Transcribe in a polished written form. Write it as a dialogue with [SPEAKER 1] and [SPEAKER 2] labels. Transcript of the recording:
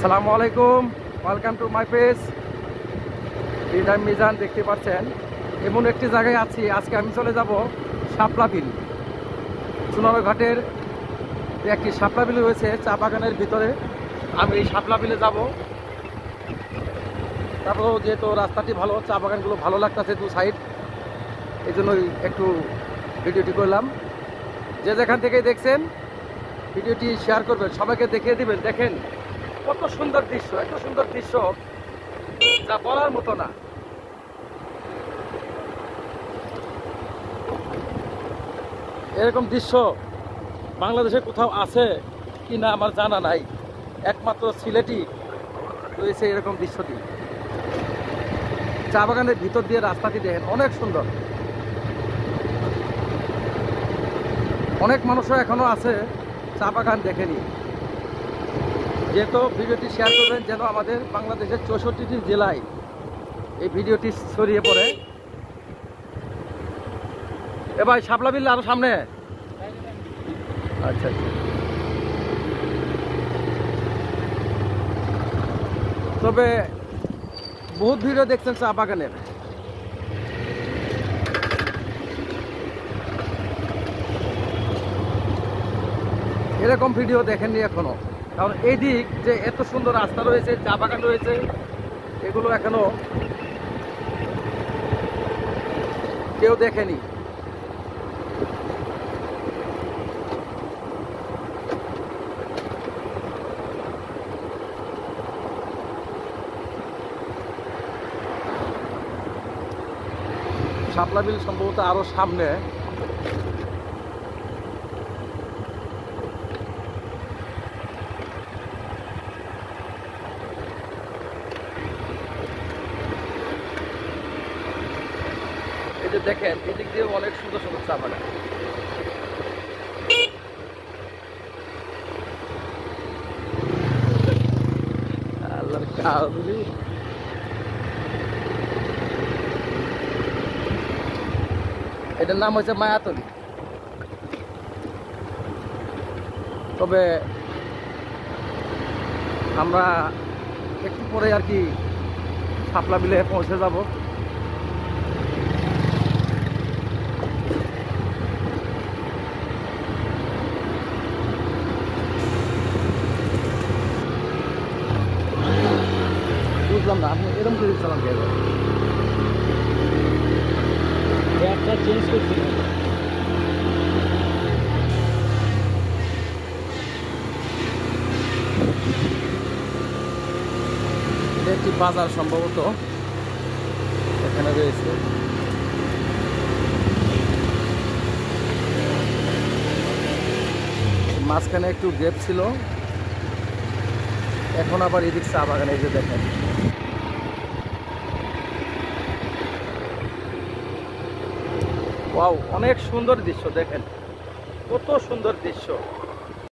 [SPEAKER 1] আসসালামু আলাইকুম, welcome to my page রিটাইম মিজান। দেখতে পাচ্ছেন এমন একটি জায়গায় আছি। আজকে আমি চলে যাব শাপলা বিল। সোনারঘাটের যে একটি শাপলা বিল রয়েছে চা বাগানের ভিতরে, আমি এই শাপলা বিলে যাব। তারপরেও যেহেতু রাস্তাটি ভালো, চা বাগানগুলো ভালো লাগতেছে দু সাইড, এই জন্যই একটু ভিডিওটি করলাম। যে যেখান থেকেই দেখছেন ভিডিওটি শেয়ার করবেন, সবাইকে দেখিয়ে দিবেন। দেখেন কত সুন্দর দৃশ্য, এত সুন্দর দৃশ্য যা বলার মতো না। এরকম দৃশ্য বাংলাদেশে কোথাও আছে কি না আমার জানা নাই, একমাত্র সিলেটই রয়েছে এরকম দৃশ্যটি। চা বাগানের ভিতর দিয়ে রাস্তাটি দেখেন, অনেক সুন্দর। অনেক মানুষও এখনো আছে চা বাগান দেখেনি। যেহেতু ভিডিওটি শেয়ার করবেন যেন আমাদের বাংলাদেশের 64টি জেলায় এই ভিডিওটি ছড়িয়ে পড়ে। এ ভাই, শাপলা বিল আরো সামনে। আচ্ছা আচ্ছা, তবে বহুত ভিডিও দেখছেন চা বাগানের। এরকম ভিডিও দেখেননি এখনো, কারণ এই দিক যে এত সুন্দর রাস্তা রয়েছে, চা বাগান রয়েছে, এগুলো এখনো কেউ দেখেনি। শাপলা বিল সম্ভবত আরো সামনে। এই যে দেখেন, এদিক দিয়ে অনেক সুন্দর সুন্দর চা বাগান। আল্লাহর কাউরি, এটার নাম হচ্ছে মায়াতলি। তবে আমরা একটু পরে আর কি শাপলা বিলে পৌঁছে যাব। বুঝলাম না, আপনি এরকম করে চালান কে? একটা চেঞ্জ করছিলাম। এটা একটি বাজার সম্ভবত এখানে রয়েছে। মাঝখানে একটু গ্যাপ ছিল, এখন আবার এদিক চা বাগানে। এই যে দেখেন, ওয়াও, অনেক সুন্দর দৃশ্য। দেখেন কত সুন্দর দৃশ্য।